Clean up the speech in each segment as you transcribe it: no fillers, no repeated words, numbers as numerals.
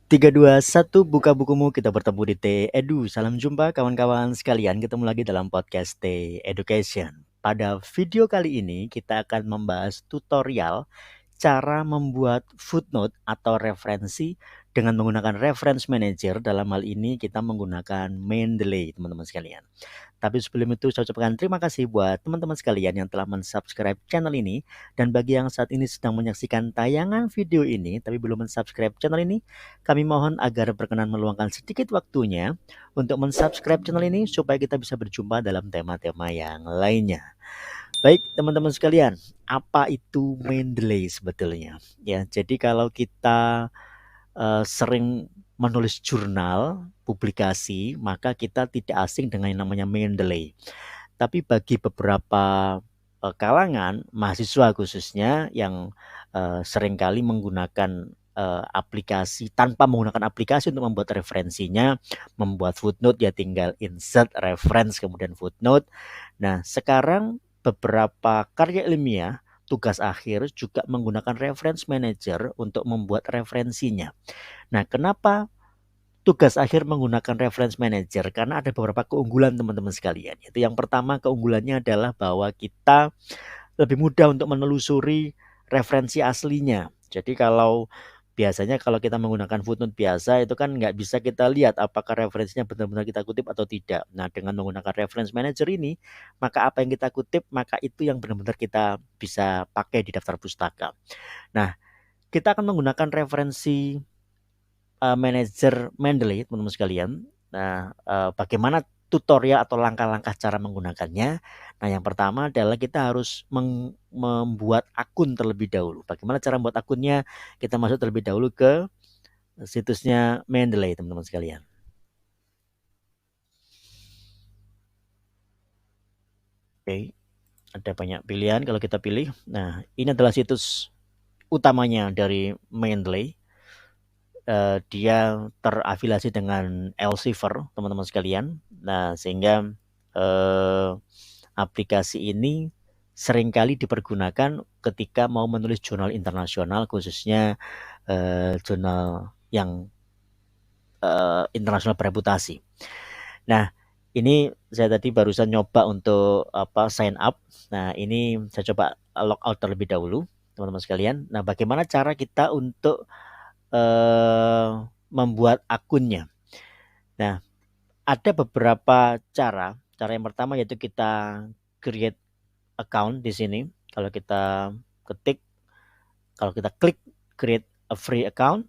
3, 2, 1, buka bukumu, kita bertemu di T Edu. Salam jumpa kawan-kawan sekalian, ketemu lagi dalam podcast T Education. Pada video kali ini kita akan membahas tutorial cara membuat footnote atau referensi dengan menggunakan reference manager. Dalam hal ini kita menggunakan Mendeley, teman-teman sekalian. Tapi sebelum itu saya ucapkan terima kasih buat teman-teman sekalian yang telah mensubscribe channel ini. Dan bagi yang saat ini sedang menyaksikan tayangan video ini tapi belum mensubscribe channel ini, kami mohon agar berkenan meluangkan sedikit waktunya untuk mensubscribe channel ini supaya kita bisa berjumpa dalam tema-tema yang lainnya. Baik teman-teman sekalian, apa itu Mendeley sebetulnya? Ya, jadi kalau kita sering menulis jurnal, publikasi, maka kita tidak asing dengan yang namanya Mendeley. Tapi bagi beberapa kalangan mahasiswa khususnya yang seringkali menggunakan aplikasi tanpa menggunakan aplikasi untuk membuat referensinya, membuat footnote ya tinggal insert reference kemudian footnote. Nah, sekarang beberapa karya ilmiah tugas akhir juga menggunakan reference manager untuk membuat referensinya. Nah, kenapa tugas akhir menggunakan reference manager? Karena ada beberapa keunggulan teman-teman sekalian. Itu yang pertama, keunggulannya adalah bahwa kita lebih mudah untuk menelusuri referensi aslinya. Jadi biasanya kalau kita menggunakan footnote biasa itu kan nggak bisa kita lihat apakah referensinya benar-benar kita kutip atau tidak. Nah, dengan menggunakan reference manager ini, maka apa yang kita kutip, maka itu yang benar-benar kita bisa pakai di daftar pustaka. Nah, kita akan menggunakan referensi manajer Mendeley, teman-teman sekalian. Nah, bagaimana tutorial atau langkah-langkah cara menggunakannya? Nah, yang pertama adalah kita harus membuat akun terlebih dahulu. Bagaimana cara membuat akunnya? Kita masuk terlebih dahulu ke situsnya Mendeley, teman-teman sekalian. Oke, ada banyak pilihan kalau kita pilih. Nah, ini adalah situs utamanya dari Mendeley. Dia terafiliasi dengan Elsevier, teman-teman sekalian. Nah, sehingga aplikasi ini seringkali dipergunakan ketika mau menulis jurnal internasional, khususnya jurnal yang internasional bereputasi. Nah, ini saya tadi barusan nyoba untuk sign up. Nah, ini saya coba log out terlebih dahulu, teman-teman sekalian. Nah, bagaimana cara kita untuk membuat akunnya? Nah, ada beberapa cara. Cara yang pertama yaitu kita create account di sini. Kalau kita klik create a free account,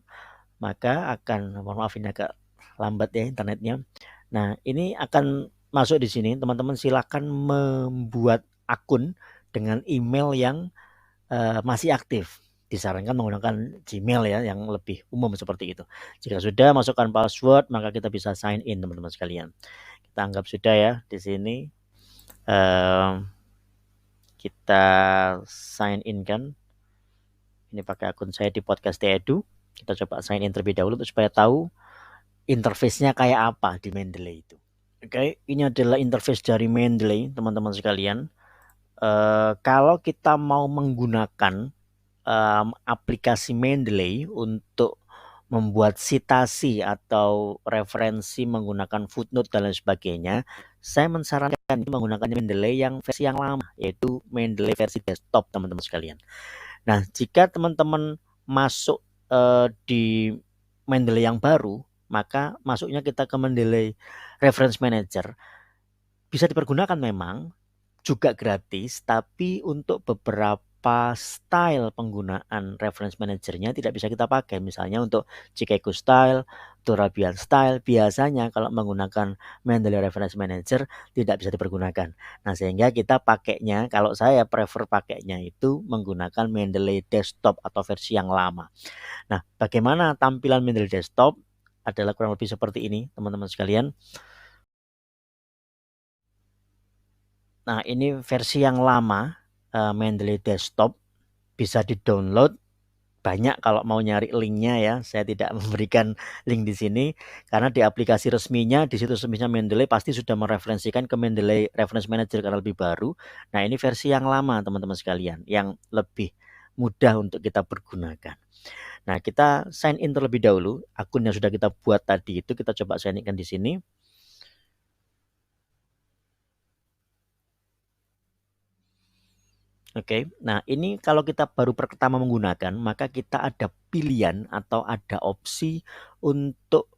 maka akan, mohon maaf ini agak lambat ya internetnya. Nah, ini akan masuk di sini. Teman-teman silakan membuat akun dengan email yang masih aktif. Disarankan menggunakan Gmail ya, yang lebih umum seperti itu. Jika sudah masukkan password, maka kita bisa sign in, teman-teman sekalian. Kita anggap sudah ya di sini. Kita sign in kan. Ini pakai akun saya di podcast Edu. Kita coba sign in terlebih dahulu supaya tahu interface-nya kayak apa di Mendeley itu. Oke, ini adalah interface dari Mendeley, teman-teman sekalian. Kalau kita mau menggunakan aplikasi Mendeley untuk membuat citasi atau referensi menggunakan footnote dan lain sebagainya, saya mensarankan menggunakan Mendeley yang versi yang lama, yaitu Mendeley versi desktop, teman-teman sekalian. Nah, jika teman-teman masuk di Mendeley yang baru, maka masuknya kita ke Mendeley Reference Manager. Bisa dipergunakan memang, juga gratis, tapi untuk beberapa style penggunaan reference manajernya tidak bisa kita pakai. Misalnya untuk Chicago style, Turabian style, biasanya kalau menggunakan Mendeley reference manager tidak bisa dipergunakan. Nah, sehingga kita pakainya, kalau saya prefer pakainya itu menggunakan Mendeley desktop atau versi yang lama. Nah, bagaimana tampilan Mendeley desktop? Adalah kurang lebih seperti ini, teman-teman sekalian. Nah, ini versi yang lama Mendeley desktop, bisa di-download. Banyak kalau mau nyari linknya ya. Saya tidak memberikan link di sini karena di aplikasi resminya, di situs resminya Mendeley pasti sudah mereferensikan ke Mendeley Reference Manager karena lebih baru. Nah, ini versi yang lama teman-teman sekalian, yang lebih mudah untuk kita pergunakan. Nah, kita sign in terlebih dahulu. Akun yang sudah kita buat tadi itu kita coba sign in di sini. Oke, nah ini kalau kita baru pertama menggunakan, maka kita ada pilihan atau ada opsi untuk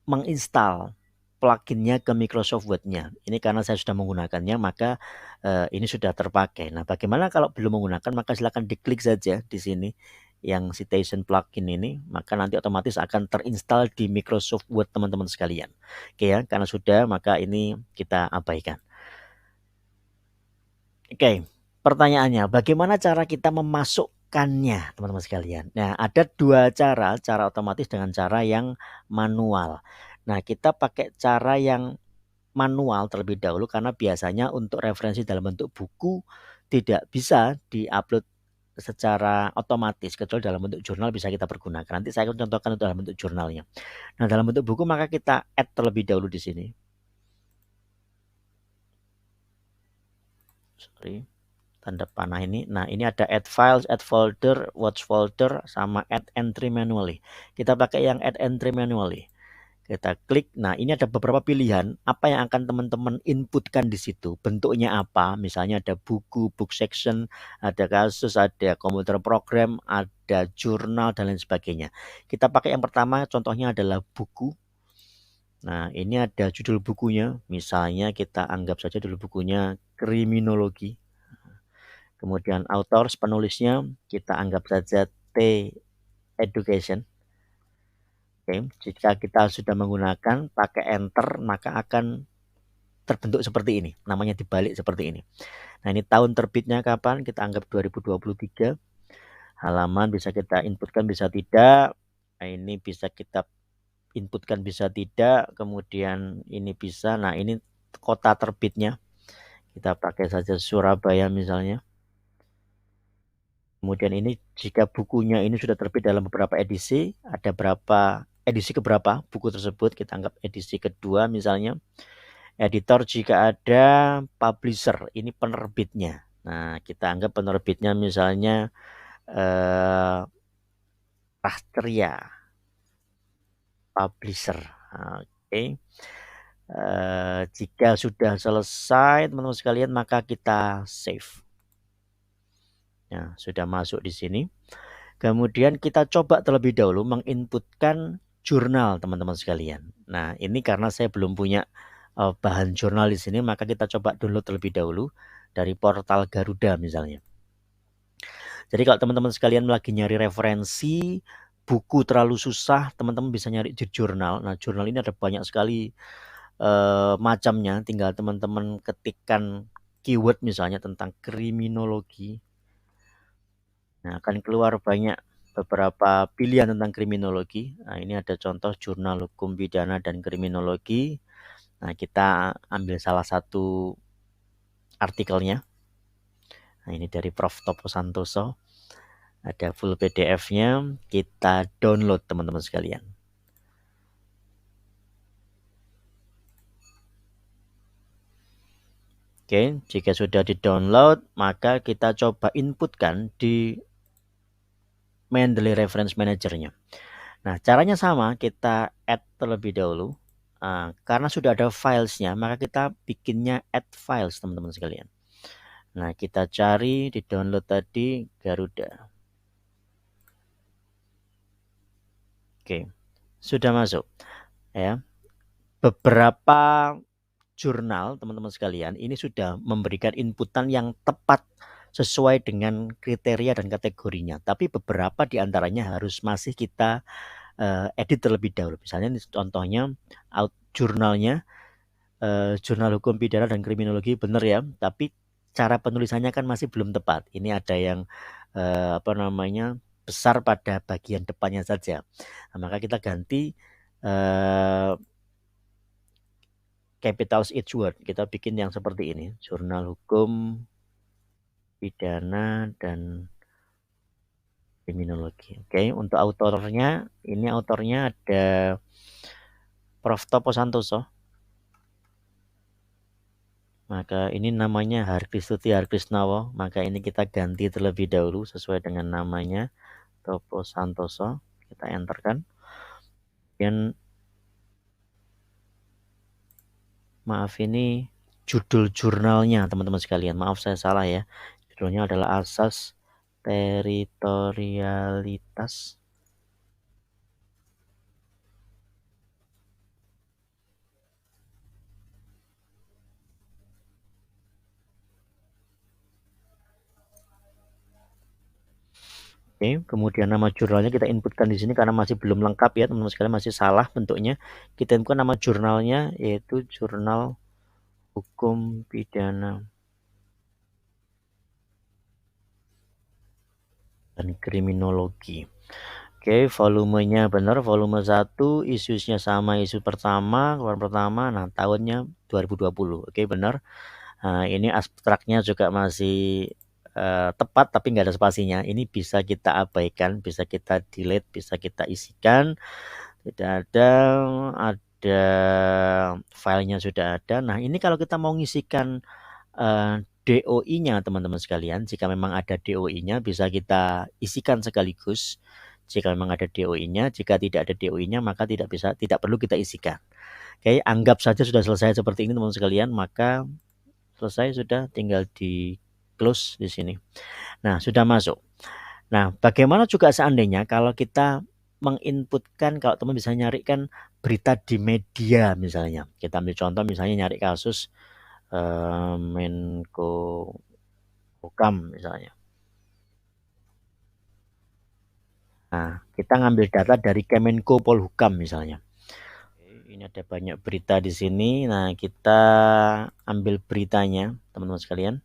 menginstal pluginnya ke Microsoft Word-nya. Ini karena saya sudah menggunakannya, maka ini sudah terpakai. Nah, bagaimana kalau belum menggunakan, maka silakan diklik saja di sini yang Citation plugin ini, maka nanti otomatis akan terinstall di Microsoft Word teman-teman sekalian. Oke ya, karena sudah, maka ini kita abaikan. Oke, pertanyaannya, bagaimana cara kita memasukkannya, teman-teman sekalian? Nah, ada dua cara otomatis dengan cara yang manual. Nah, kita pakai cara yang manual terlebih dahulu karena biasanya untuk referensi dalam bentuk buku tidak bisa diupload secara otomatis kecuali dalam bentuk jurnal bisa kita pergunakan. Nanti saya akan contohkan untuk dalam bentuk jurnalnya. Nah, dalam bentuk buku maka kita add terlebih dahulu di sini. Sorry. Tanda panah ini. Nah, ini ada add files, add folder, watch folder, sama add entry manually. Kita pakai yang add entry manually. Kita klik. Nah, ini ada beberapa pilihan apa yang akan teman-teman inputkan di situ. Bentuknya apa? Misalnya ada buku, book section, ada kasus, ada komputer program, ada jurnal dan lain sebagainya. Kita pakai yang pertama, contohnya adalah buku. Nah, ini ada judul bukunya. Misalnya kita anggap saja judul bukunya kriminologi. Kemudian authors, penulisnya kita anggap saja T Education. Oke, jika kita sudah menggunakan pakai enter maka akan terbentuk seperti ini. Namanya dibalik seperti ini. Nah, ini tahun terbitnya kapan? Kita anggap 2023. Halaman bisa kita inputkan bisa tidak. Nah, ini bisa kita inputkan bisa tidak. Kemudian ini bisa. Nah, ini kota terbitnya. Kita pakai saja Surabaya misalnya. Kemudian ini jika bukunya ini sudah terbit dalam beberapa edisi, ada berapa edisi keberapa buku tersebut, kita anggap edisi kedua misalnya. Editor jika ada, publisher ini penerbitnya. Nah, kita anggap penerbitnya misalnya Prasteria publisher. Oke. Jika sudah selesai teman-teman sekalian maka kita save. Nah, sudah masuk di sini. Kemudian kita coba terlebih dahulu menginputkan jurnal teman-teman sekalian. Nah, ini karena saya belum punya bahan jurnal di sini, maka kita coba download terlebih dahulu dari portal Garuda misalnya. Jadi kalau teman-teman sekalian lagi nyari referensi buku terlalu susah, teman-teman bisa nyari di jurnal. Nah, jurnal ini ada banyak sekali macamnya. Tinggal teman-teman ketikkan keyword misalnya tentang kriminologi. Nah, akan keluar banyak beberapa pilihan tentang kriminologi. Nah, ini ada contoh jurnal hukum pidana dan kriminologi. Nah, kita ambil salah satu artikelnya. Nah, ini dari Prof. Topo Santoso. Ada full PDF-nya. Kita download teman-teman sekalian. Oke, jika sudah di-download, maka kita coba inputkan di Mendeley Reference Manager-nya. Nah, caranya sama, kita add terlebih dahulu. Karena sudah ada filesnya, maka kita bikinnya add files, teman-teman sekalian. Nah, kita cari di download tadi Garuda. Oke, sudah masuk. Ya, beberapa jurnal, teman-teman sekalian, ini sudah memberikan inputan yang tepat sesuai dengan kriteria dan kategorinya. Tapi beberapa diantaranya harus masih kita edit terlebih dahulu. Misalnya ini contohnya jurnalnya jurnal hukum pidana dan kriminologi benar ya, tapi cara penulisannya kan masih belum tepat. Ini ada yang besar pada bagian depannya saja. Nah, maka kita ganti capitals each word. Kita bikin yang seperti ini, jurnal hukum pidana dan kriminologi. Oke, untuk autornya, ini autornya ada Prof. Topo Santoso. Maka ini namanya Harkristuti Harkrisnawa, maka ini kita ganti terlebih dahulu sesuai dengan namanya, Topo Santoso. Kita enterkan. Kemudian maaf, ini judul jurnalnya teman-teman sekalian. Maaf saya salah ya. Judulnya adalah Asas Teritorialitas. Oke, kemudian nama jurnalnya kita inputkan di sini karena masih belum lengkap ya teman-teman sekalian, masih salah bentuknya. Kita inputkan nama jurnalnya yaitu Jurnal Hukum Pidana dan Kriminologi. Oke, volumenya benar, volume 1, isunya sama isu pertama, keluaran pertama, nah tahunnya 2020. Oke, benar. Nah, ini abstraknya juga masih tepat tapi nggak ada spasinya. Ini bisa kita abaikan, bisa kita delete, bisa kita isikan. Tidak ada filenya sudah ada. Nah, ini kalau kita mau ngisikan DOI-nya teman-teman sekalian, jika memang ada DOI-nya bisa kita isikan sekaligus. Jika memang ada DOI-nya, jika tidak ada DOI-nya maka tidak perlu kita isikan. Oke, anggap saja sudah selesai seperti ini teman-teman sekalian, maka selesai sudah, tinggal di close di sini. Nah, sudah masuk. Nah, bagaimana juga seandainya kalau kita menginputkan, kalau teman bisa nyarikan berita di media misalnya. Kita ambil contoh misalnya nyari kasus Menko Hukam misalnya. Nah, kita ngambil data dari Kemenko Polhukam misalnya. Ini ada banyak berita di sini. Nah, kita ambil beritanya, teman-teman sekalian.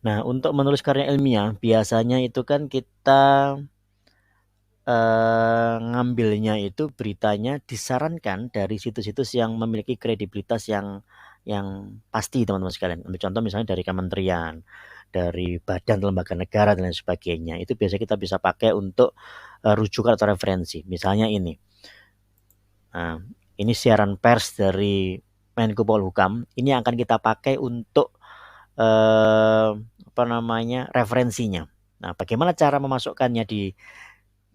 Nah, untuk menulis karya ilmiah, biasanya itu kan kita ngambilnya itu beritanya disarankan dari situs-situs yang memiliki kredibilitas yang pasti teman-teman sekalian. Ambil contoh misalnya dari kementerian, dari badan lembaga negara dan lain sebagainya. Itu biasanya kita bisa pakai untuk rujukan atau referensi. Misalnya ini. Nah, ini siaran pers dari Menko Polhukam. Ini akan kita pakai untuk referensinya. Nah, bagaimana cara memasukkannya di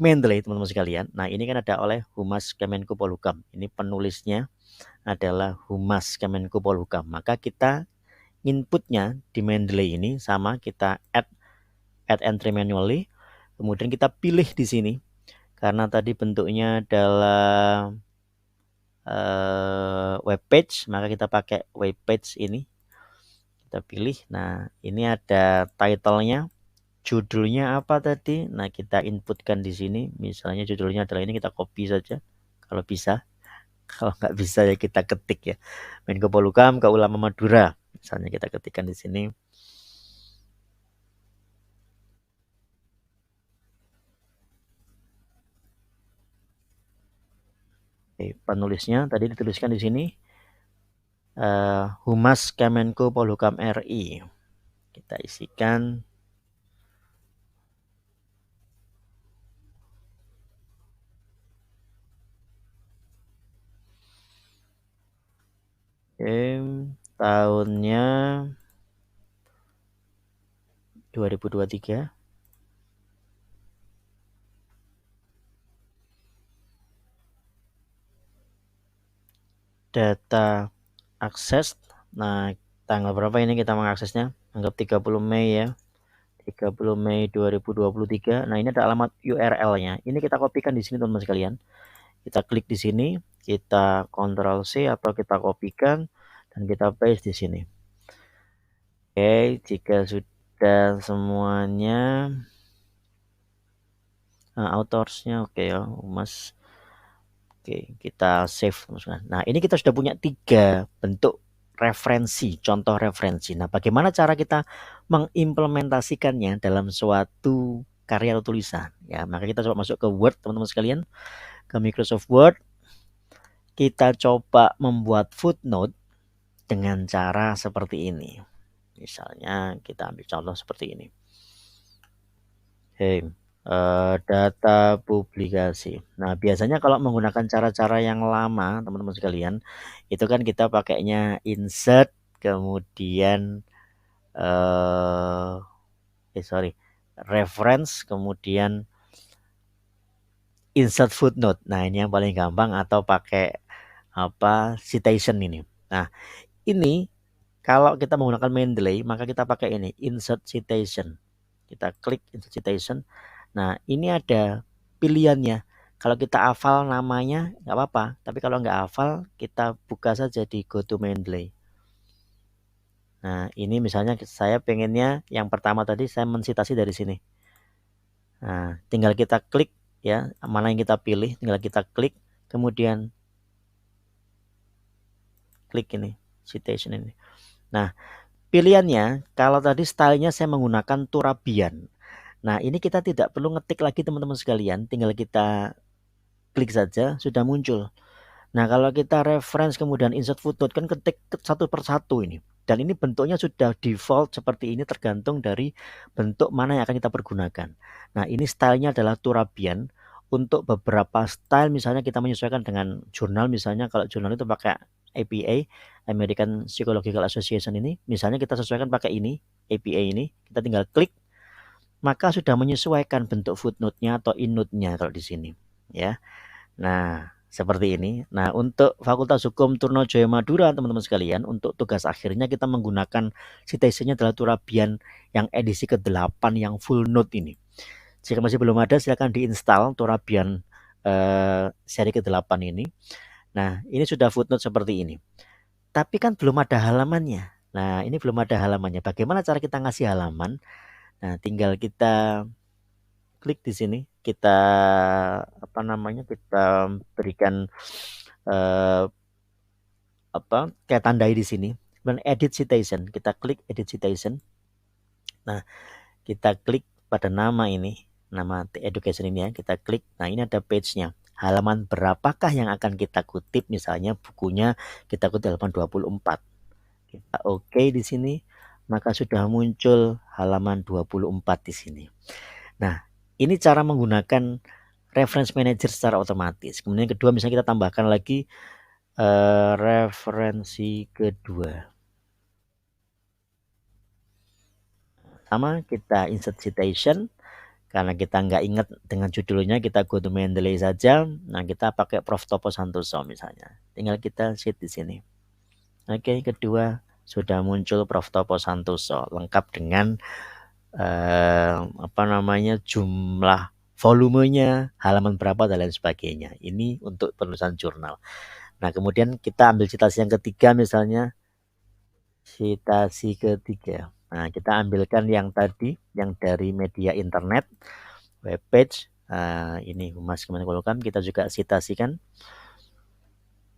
Mendeley teman-teman sekalian. Nah, ini kan ada oleh Humas Kemenko Polhukam. Ini penulisnya adalah Humas Kemenko Polhukam. Maka kita inputnya di Mendeley ini sama, kita add entry manually. Kemudian kita pilih di sini. Karena tadi bentuknya adalah web page, maka kita pakai web page ini. Kita pilih. Nah, ini ada title-nya. Judulnya apa tadi? Nah, kita inputkan di sini. Misalnya judulnya adalah ini, kita copy saja kalau bisa. Kalau nggak bisa ya kita ketik ya. Menko Polhukam ke Ulama Madura. Misalnya kita ketikkan di sini. Oke, penulisnya tadi dituliskan di sini. Humas Kemenko Polhukam RI. Kita isikan. Tahunnya 2023. Data akses. Nah, tanggal berapa ini kita mengaksesnya? Anggap 30 Mei ya. 30 Mei 2023. Nah, ini ada alamat URL-nya. Ini kita kopikan di sini teman-teman sekalian. Kita klik di sini, kita Ctrl C atau kita kopikan dan kita paste di sini. Oke, jika sudah semuanya, autorsnya oke ya, Mas. Oke, kita save. Nah, ini kita sudah punya 3 bentuk referensi, contoh referensi. Nah, bagaimana cara kita mengimplementasikannya dalam suatu karya atau tulisan? Ya, maka kita coba masuk ke Word, teman-teman sekalian, ke Microsoft Word. Kita coba membuat footnote dengan cara seperti ini. Misalnya kita ambil contoh seperti ini. Oke. Data publikasi. Nah, biasanya kalau menggunakan cara-cara yang lama, teman-teman sekalian, itu kan kita pakainya insert, kemudian eh sorry, reference, kemudian insert footnote. Nah, ini yang paling gampang atau pakai citation ini. Nah, ini kalau kita menggunakan Mendeley, maka kita pakai ini insert citation. Kita klik insert citation. Nah, ini ada pilihannya. Kalau kita hafal namanya nggak apa-apa, tapi kalau nggak hafal kita buka saja di go to Mendeley. Nah, ini misalnya saya pengennya yang pertama tadi saya mensitasi dari sini. Nah, tinggal kita klik ya, mana yang kita pilih, tinggal kita klik, kemudian klik ini, citation ini. Nah, pilihannya kalau tadi stylenya saya menggunakan Turabian. Nah, ini kita tidak perlu ngetik lagi teman-teman sekalian, tinggal kita klik saja sudah muncul. Nah, kalau kita reference kemudian insert footnote kan ketik satu per satu ini. Dan ini bentuknya sudah default seperti ini tergantung dari bentuk mana yang akan kita pergunakan. Nah, ini stylenya adalah Turabian. Untuk beberapa style misalnya kita menyesuaikan dengan jurnal, misalnya kalau jurnal itu pakai APA, American Psychological Association ini, misalnya kita sesuaikan pakai ini, APA ini, kita tinggal klik, maka sudah menyesuaikan bentuk footnote-nya atau innote-nya kalau di sini, ya. Nah, seperti ini. Nah, untuk Fakultas Hukum Trunojoyo Madura, teman-teman sekalian, untuk tugas akhirnya kita menggunakan citation-nya adalah Turabian yang edisi ke-8 yang full note ini. Jika masih belum ada, silakan diinstal Turabian seri ke-8 ini. Nah, ini sudah footnote seperti ini. Tapi kan belum ada halamannya. Nah, ini belum ada halamannya. Bagaimana cara kita ngasih halaman? Nah, tinggal kita klik di sini, kita kita berikan kayak tandai di sini, kemudian edit citation, kita klik edit citation. Nah, kita klik pada nama ini, nama education ini ya, kita klik. Nah, ini ada page-nya. Halaman berapakah yang akan kita kutip? Misalnya bukunya kita kutip halaman 24. Kita oke di sini, maka sudah muncul halaman 24 di sini. Nah, ini cara menggunakan reference manager secara otomatis. Kemudian yang kedua, misalnya kita tambahkan lagi referensi kedua. Sama, kita insert citation. Karena kita nggak ingat dengan judulnya, kita go to Mendeley saja. Nah, kita pakai Prof. Topo Santoso misalnya. Tinggal kita sheet di sini. Oke, kedua sudah muncul Prof. Topo Santoso lengkap dengan jumlah volumenya, halaman berapa dan lain sebagainya. Ini untuk penulisan jurnal. Nah, kemudian kita ambil citasi yang ketiga, misalnya citasi ketiga. Nah, kita ambilkan yang tadi, yang dari media internet, webpage. Ini Humas Kemenkumham, kita juga citasikan.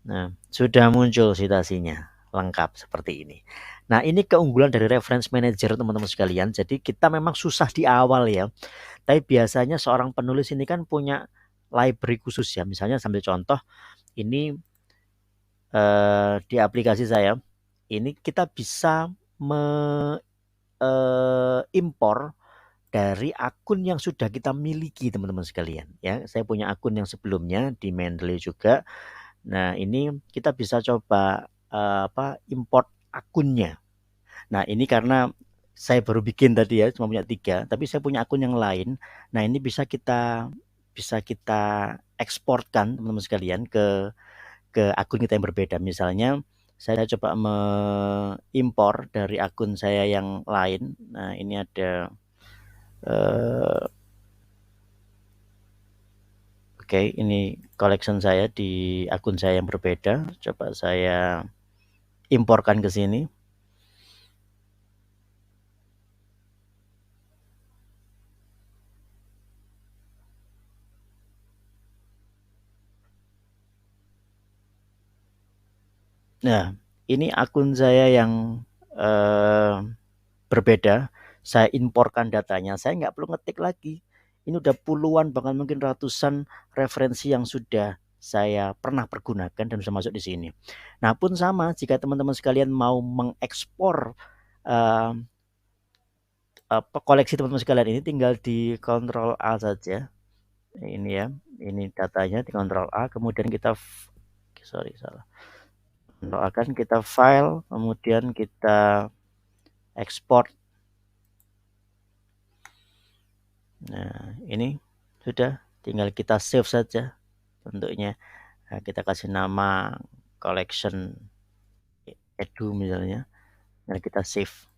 Nah, sudah muncul citasinya lengkap seperti ini. Nah, ini keunggulan dari reference manager teman-teman sekalian. Jadi kita memang susah di awal ya. Tapi biasanya seorang penulis ini kan punya library khusus ya. Misalnya sambil contoh, ini di aplikasi saya, ini kita bisa impor dari akun yang sudah kita miliki teman-teman sekalian ya. Saya punya akun yang sebelumnya di Mendeley juga. Nah, ini kita bisa coba import akunnya. Nah, ini karena saya baru bikin tadi ya, cuma punya 3, tapi saya punya akun yang lain. Nah, ini bisa kita eksporkan teman-teman sekalian ke akun kita yang berbeda. Misalnya saya coba mengimpor dari akun saya yang lain. Nah, ini ada ini collection saya di akun saya yang berbeda. Coba saya imporkan ke sini. Nah, ini akun saya yang berbeda. Saya imporkan datanya. Saya nggak perlu ngetik lagi. Ini udah puluhan, bahkan mungkin ratusan referensi yang sudah saya pernah pergunakan dan bisa masuk di sini. Nah, pun sama jika teman-teman sekalian mau mengekspor koleksi teman-teman sekalian ini tinggal di Ctrl A saja. Ini ya, ini datanya di Ctrl A, kemudian kita salah. Akan kita file, kemudian kita ekspor. Nah, ini sudah, tinggal kita save saja bentuknya. Nah, kita kasih nama collection edu misalnya. Nah, kita save.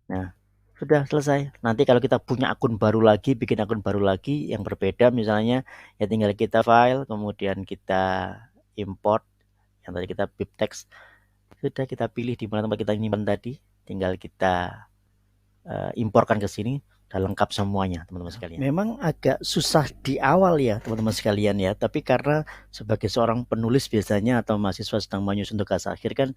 Nah, sudah selesai. Nanti kalau kita punya akun baru lagi, bikin akun baru lagi yang berbeda misalnya, ya tinggal kita file, kemudian kita import yang tadi kita bibtex. Sudah, kita pilih di mana tempat kita nyimpan tadi, tinggal kita imporkan ke sini, udah lengkap semuanya teman-teman sekalian. Memang agak susah di awal ya teman-teman sekalian ya, tapi karena sebagai seorang penulis biasanya atau mahasiswa sedang menyusun tugas akhir kan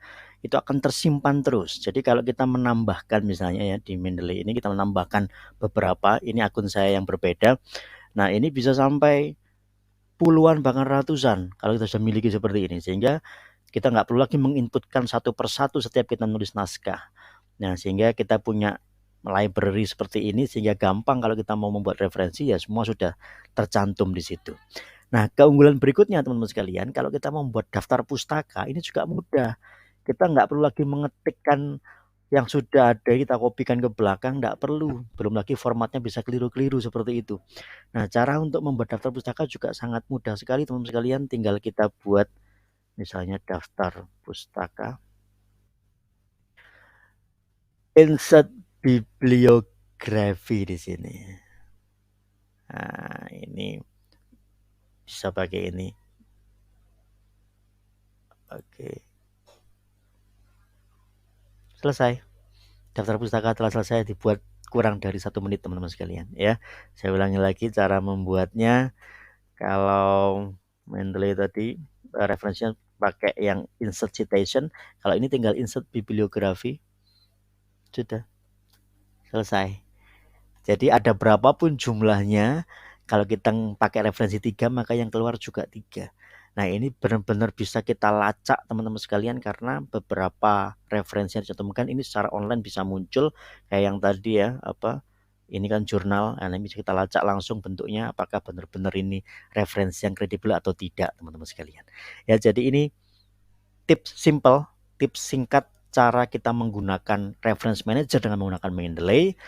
itu akan tersimpan terus. Jadi kalau kita menambahkan misalnya ya di Mendeley ini kita menambahkan beberapa, ini akun saya yang berbeda. Nah, ini bisa sampai puluhan bahkan ratusan kalau kita sudah miliki seperti ini, sehingga kita nggak perlu lagi menginputkan satu persatu setiap kita nulis naskah. Nah, sehingga kita punya library seperti ini sehingga gampang kalau kita mau membuat referensi ya semua sudah tercantum di situ. Nah, keunggulan berikutnya teman-teman sekalian, kalau kita mau membuat daftar pustaka ini juga mudah. Kita nggak perlu lagi mengetikkan yang sudah ada kita kopikan ke belakang, nggak perlu. Belum lagi formatnya bisa keliru-keliru seperti itu. Nah, cara untuk membuat daftar pustaka juga sangat mudah sekali teman-teman sekalian. Tinggal kita buat misalnya daftar pustaka. Insert bibliografi di sini. Nah, ini bisa pakai ini. Oke. Selesai. Daftar pustaka telah selesai dibuat kurang dari 1 menit teman-teman sekalian ya. Saya ulangi lagi cara membuatnya. Kalau Mendeley tadi referensinya pakai yang insert citation, kalau ini tinggal insert bibliografi. Sudah selesai. Jadi ada berapapun jumlahnya, kalau kita pakai referensi 3 maka yang keluar juga 3. Nah, ini benar-benar bisa kita lacak teman-teman sekalian karena beberapa referensi yang dicantumkan ini secara online bisa muncul kayak yang tadi ya, ini kan jurnal. Nah, ini bisa kita lacak langsung bentuknya apakah benar-benar ini referensi yang kredibel atau tidak teman-teman sekalian. Ya, jadi ini tips simple, tips singkat cara kita menggunakan reference manager dengan menggunakan Mendeley.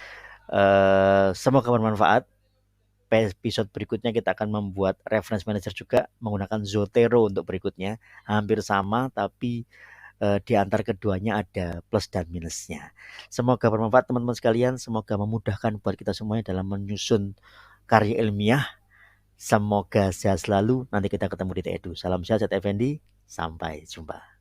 Semoga bermanfaat. Episode berikutnya kita akan membuat reference manager juga menggunakan Zotero untuk berikutnya. Hampir sama tapi di antara keduanya ada plus dan minusnya. Semoga bermanfaat teman-teman sekalian. Semoga memudahkan buat kita semuanya dalam menyusun karya ilmiah. Semoga sehat selalu. Nanti kita ketemu di TEDU. Salam sehat, Effendi. Sampai jumpa.